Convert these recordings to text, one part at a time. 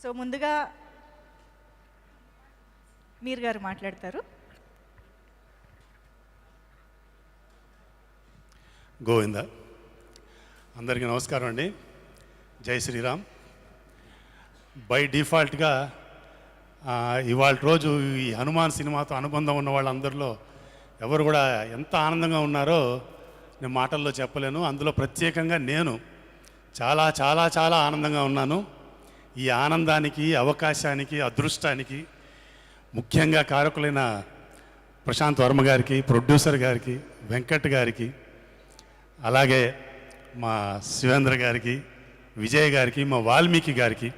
So ముందుగా మీర్ గారు మాట్లాడతారు. గోవింద. అందరికీ నమస్కారం అండి. జై శ్రీరామ్. బై డిఫాల్ట్గా ఇవాళ రోజు ఈ హనుమాన్ సినిమాతో అనుబంధం ఉన్న వాళ్ళందరిలో ఎవరు కూడా ఎంత ఆనందంగా ఉన్నారో నేను మాటల్లో చెప్పలేను. అందులో ప్రత్యేకంగా నేను చాలా చాలా చాలా ఆనందంగా ఉన్నాను. ఈ ఆనందానికి, అవకాశానికి, అదృష్టానికి ముఖ్యంగా కారకులైన ప్రశాంత్ వర్మ గారికి, ప్రొడ్యూసర్ గారికి, వెంకట్ గారికి, అలాగే మా శివేంద్ర గారికి, విజయ్ గారికి, మా వాల్మీకి గారికి,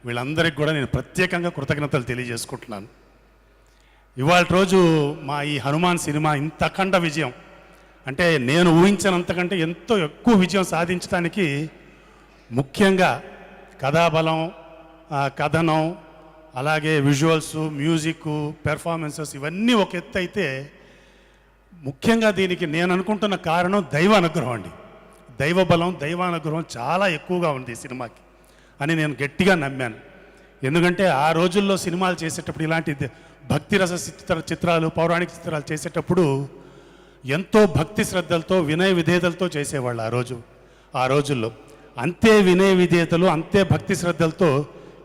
వీళ్ళందరికీ కూడా నేను ప్రత్యేకంగా కృతజ్ఞతలు తెలియజేసుకుంటున్నాను. ఇవాళ రోజు మా ఈ హనుమాన్ సినిమా ఇంత అఖండ విజయం అంటే నేను ఊహించినంతకంటే ఎంతో ఎక్కువ విజయం సాధించడానికి ముఖ్యంగా కథాబలం, కథనం, అలాగే విజువల్స్, మ్యూజిక్, పెర్ఫార్మెన్సెస్ ఇవన్నీ ఒక ఎత్తు అయితే ముఖ్యంగా దీనికి నేను అనుకుంటున్న కారణం దైవ అనుగ్రహం అండి. దైవ బలం, దైవానుగ్రహం చాలా ఎక్కువగా ఉంది ఈ సినిమాకి అని నేను గట్టిగా నమ్మాను. ఎందుకంటే ఆ రోజుల్లో సినిమాలు చేసేటప్పుడు ఇలాంటి భక్తిరస చిత్రాలు, పౌరాణిక చిత్రాలు చేసేటప్పుడు ఎంతో భక్తి శ్రద్ధలతో, వినయ విధేయతలతో చేసేవాళ్ళు ఆ రోజుల్లో. అంతే వినయ విధేయతలు, అంతే భక్తి శ్రద్ధలతో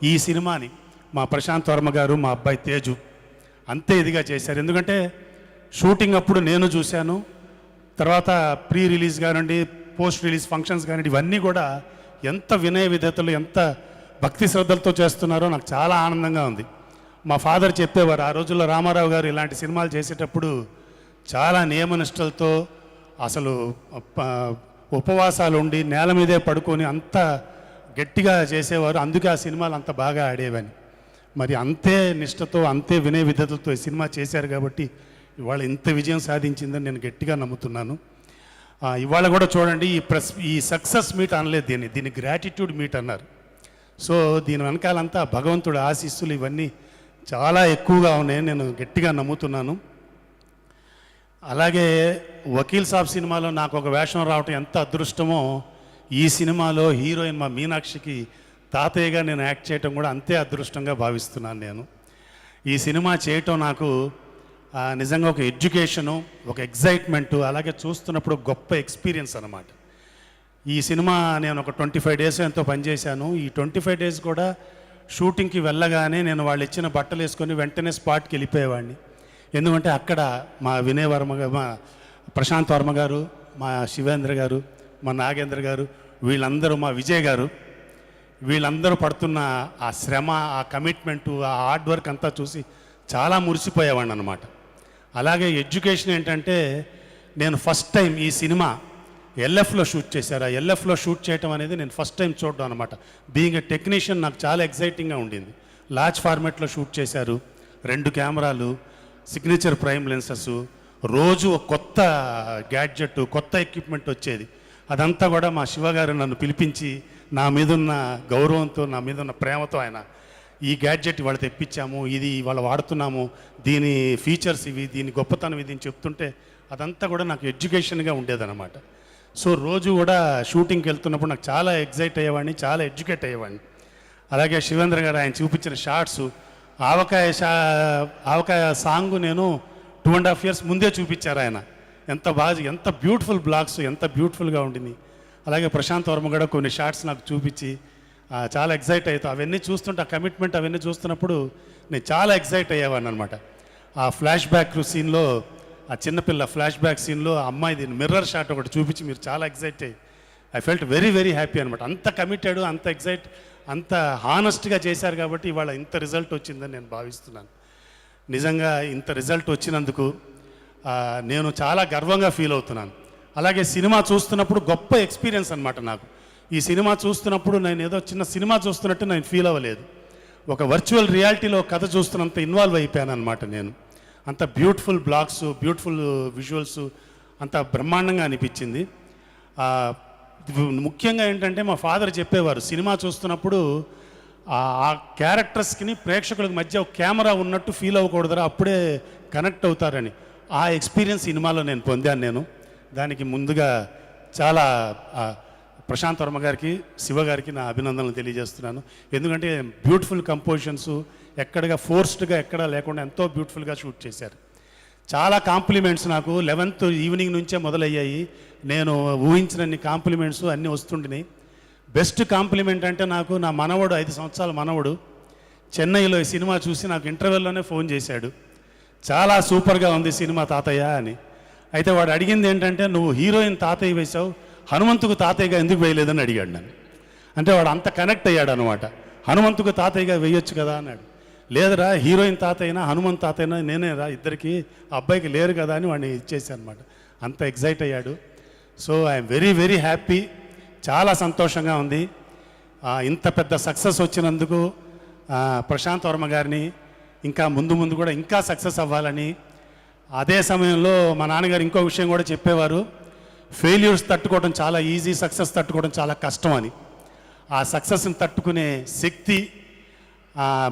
ఈ సినిమాని మా ప్రశాంత్ వర్మ గారు, మా అబ్బాయి తేజు అంతే ఇదిగా చేశారు. ఎందుకంటే షూటింగ్ అప్పుడు నేను చూశాను, తర్వాత ప్రీ రిలీజ్ కానివ్వండి, పోస్ట్ రిలీజ్ ఫంక్షన్స్ కానివ్వండి, ఇవన్నీ కూడా ఎంత వినయ విధేయతలు, ఎంత భక్తి శ్రద్ధలతో చేస్తున్నారో నాకు చాలా ఆనందంగా ఉంది. మా ఫాదర్ చెప్పేవారు, ఆ రోజుల్లో రామారావు గారు ఇలాంటి సినిమాలు చేసేటప్పుడు చాలా నియమనిష్టలతో అసలు ఉపవాసాలు ఉండి నేల మీదే పడుకొని అంత గట్టిగా చేసేవారు. అందుకే ఆ సినిమాలు అంత బాగా ఆడేవని. మరి అంతే నిష్టతో, అంతే వినయ విధేయతలతో ఈ సినిమా చేశారు కాబట్టి ఇవాళ ఇంత విజయం సాధించిందని నేను గట్టిగా నమ్ముతున్నాను. ఇవాళ కూడా చూడండి, ఈ సక్సెస్ మీట్ అనలేదు, దీన్ని గ్రాటిట్యూడ్ మీట్ అన్నారు. సో దీని వెనకాలంతా భగవంతుడి ఆశీస్సులు ఇవన్నీ చాలా ఎక్కువగా ఉన్నాయని నేను గట్టిగా నమ్ముతున్నాను. అలాగే వకీల్ సాబ్ సినిమాలో నాకు ఒక వేషం రావటం ఎంత అదృష్టమో, ఈ సినిమాలో హీరోయిన్ మా మీనాక్షికి తాతయ్యగా నేను యాక్ట్ చేయటం కూడా అంతే అదృష్టంగా భావిస్తున్నాను నేను. ఈ సినిమా చేయటం నాకు నిజంగా ఒక ఎడ్యుకేషను, ఒక ఎగ్జైట్మెంటు, అలాగే చూస్తున్నప్పుడు గొప్ప ఎక్స్పీరియన్స్ అన్నమాట. ఈ సినిమా నేను ఒక 25 డేస్ ఎంతో పనిచేశాను. ఈ 25 డేస్ కూడా షూటింగ్కి వెళ్ళగానే నేను వాళ్ళు ఇచ్చిన బట్టలు వేసుకొని వెంటనే స్పాట్కి వెళ్ళిపోయేవాడిని. ఎందుకంటే అక్కడ మా వినయ్ వర్మ గారు, మా ప్రశాంత్ వర్మ గారు, మా శివేంద్ర గారు, మా నాగేంద్ర గారు, వీళ్ళందరూ, మా విజయ్ గారు, వీళ్ళందరూ పడుతున్న ఆ శ్రమ, ఆ కమిట్మెంటు, ఆ హార్డ్ వర్క్ అంతా చూసి చాలా మురిసిపోయేవాడిని అనమాట. అలాగే ఎడ్యుకేషన్ ఏంటంటే, నేను ఫస్ట్ టైం ఈ సినిమా ఎల్ఎఫ్లో షూట్ చేశారు. ఆ ఎల్ఎఫ్లో షూట్ చేయటం అనేది నేను ఫస్ట్ టైం చూడడం అనమాట. బీయింగ్ ఎ టెక్నీషియన్ నాకు చాలా ఎక్సైటింగ్గా ఉండింది. లార్జ్ ఫార్మాట్లో షూట్ చేశారు, 2 కెమెరాలు, సిగ్నేచర్ ప్రైమ్ లెన్సెస్, రోజు ఒక కొత్త గ్యాడ్జెట్, కొత్త ఎక్విప్మెంట్ వచ్చేది. అదంతా కూడా మా శివగారు నన్ను పిలిపించి నా మీదున్న గౌరవంతో, నా మీదున్న ప్రేమతో ఆయన ఈ గ్యాడ్జెట్ ఇవాళ తెప్పించాము, ఇది ఇవాళ వాడుతున్నాము, దీని ఫీచర్స్ ఇవి, దీని గొప్పతనం ఇది అని చెప్తుంటే అదంతా కూడా నాకు ఎడ్యుకేషన్గా ఉండేదన్నమాట. సో రోజు కూడా షూటింగ్కి వెళ్తున్నప్పుడు నాకు చాలా ఎగ్జైట్ అయ్యేవాడిని, చాలా ఎడ్యుకేట్ అయ్యేవాడిని. అలాగే శివేంద్ర గారు ఆయన చూపించిన షార్ట్స్, ఆవకాయ సాంగ్ నేను 2.5 years ముందే చూపించారు ఆయన. ఎంత బ్యూటిఫుల్ బ్లాగ్స్, ఎంత బ్యూటిఫుల్గా ఉండింది. అలాగే ప్రశాంత్ వర్మ కూడా కొన్ని షార్ట్స్ నాకు చూపించి చాలా ఎగ్జైట్ అవుతాను. అవన్నీ చూస్తుంటే, ఆ కమిట్మెంట్ అవన్నీ చూస్తున్నప్పుడు నేను చాలా ఎగ్జైట్ అయ్యేవాడిని అనమాట. ఆ ఫ్లాష్ బ్యాక్ సీన్లో, ఆ చిన్నపిల్ల ఫ్లాష్ బ్యాక్ సీన్లో ఆ అమ్మాయిది మిర్రర్ షాట్ ఒకటి చూపించి మీరు చాలా ఎగ్జైట్ అయ్యి, I felt very very happy అనమాట. అంత కమిటెడ్, అంత ఎగ్జైట్, అంత హానెస్ట్గా చేశారు కాబట్టి ఇవాళ ఇంత రిజల్ట్ వచ్చిందని నేను భావిస్తున్నాను. నిజంగా ఇంత రిజల్ట్ వచ్చినందుకు నేను చాలా గర్వంగా ఫీల్ అవుతున్నాను. అలాగే సినిమా చూస్తున్నప్పుడు గొప్ప ఎక్స్పీరియన్స్ అనమాట నాకు. ఈ సినిమా చూస్తున్నప్పుడు నేను ఏదో చిన్న సినిమా చూస్తున్నట్టు నేను ఫీల్ అవ్వలేదు. ఒక వర్చువల్ రియాలిటీలో కథ చూస్తున్నంత ఇన్వాల్వ్ అయిపోయాను అనమాట నేను. అంత బ్యూటిఫుల్ బ్లాగ్స్, బ్యూటిఫుల్ విజువల్స్, అంత బ్రహ్మాండంగా అనిపించింది. ముఖ్యంగా ఏంటంటే మా ఫాదర్ చెప్పేవారు, సినిమా చూస్తున్నప్పుడు ఆ క్యారెక్టర్స్కి ప్రేక్షకులకు మధ్య ఒక కెమెరా ఉన్నట్టు ఫీల్ అవ్వకూడదురా, అప్పుడే కనెక్ట్ అవుతారని. ఆ ఎక్స్పీరియన్స్ సినిమాలో నేను పొందాను. దానికి ముందుగా చాలా ప్రశాంత్ వర్మ గారికి, శివ గారికి నా అభినందనలు తెలియజేస్తున్నాను. ఎందుకంటే బ్యూటిఫుల్ కంపోజిషన్స్, ఎక్కడగా ఫోర్స్డ్గా ఎక్కడా లేకుండా ఎంతో బ్యూటిఫుల్గా షూట్ చేశారు. చాలా కాంప్లిమెంట్స్ నాకు 11th ఈవినింగ్ నుంచే మొదలయ్యాయి. నేను ఊహించినన్ని కాంప్లిమెంట్స్ అన్నీ వస్తుండినాయి. బెస్ట్ కాంప్లిమెంట్ అంటే నాకు నా మనవడు, 5 సంవత్సరాల మనవడు చెన్నైలో ఈ సినిమా చూసి నాకు ఇంటర్వెల్లోనే ఫోన్ చేశాడు, చాలా సూపర్గా ఉంది సినిమా తాతయ్య అని. అయితే వాడు అడిగింది ఏంటంటే, నువ్వు హీరోయిన్ తాతయ్య వేశావు, హనుమంతుకు తాతయ్యగా ఎందుకు వేయలేదని అడిగాడు నన్ను. అంటే వాడు అంత కనెక్ట్ అయ్యాడు అనమాట. హనుమంతుకు తాతయ్యగా వేయొచ్చు కదా అన్నాడు. లేదురా, హీరోయిన్ తాతయ్యనా హనుమంత్ తాతయ్యనా నేనే రా, ఇద్దరికి అబ్బాయికి లేరు కదా అని వాడిని ఇచ్చేసాను అనమాట. అంత ఎగ్జైట్ అయ్యాడు. So I'm very very happy, చాలా సంతోషంగా ఉంది. ఇంత పెద్ద సక్సెస్ వచ్చినందుకు ప్రశాంత్ వర్మ గారిని ఇంకా ముందు ముందు కూడా ఇంకా సక్సెస్ అవ్వాలని. అదే సమయంలో మా నాన్నగారు ఇంకో విషయం కూడా చెప్పేవారు, ఫెయిల్యూర్స్ తట్టుకోవడం చాలా ఈజీ, సక్సెస్ తట్టుకోవడం చాలా కష్టం అని. ఆ సక్సెస్ని తట్టుకునే శక్తి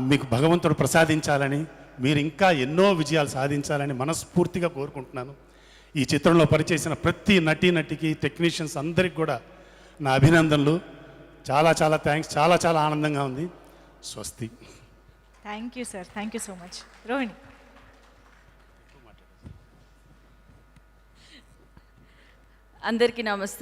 మీకు భగవంతుడు ప్రసాదించాలని, మీరు ఇంకా ఎన్నో విజయాలు సాధించాలని మనస్ఫూర్తిగా కోరుకుంటున్నాను. ఈ చిత్రంలో పనిచేసిన ప్రతి నటీనటికి, టెక్నీషియన్స్ అందరికి కూడా నా అభినందనలు. చాలా చాలా థ్యాంక్స్, చాలా చాలా ఆనందంగా ఉంది. స్వస్తి. Thank you sir, thank you so much. Rohini. అందరికీ నమస్తే.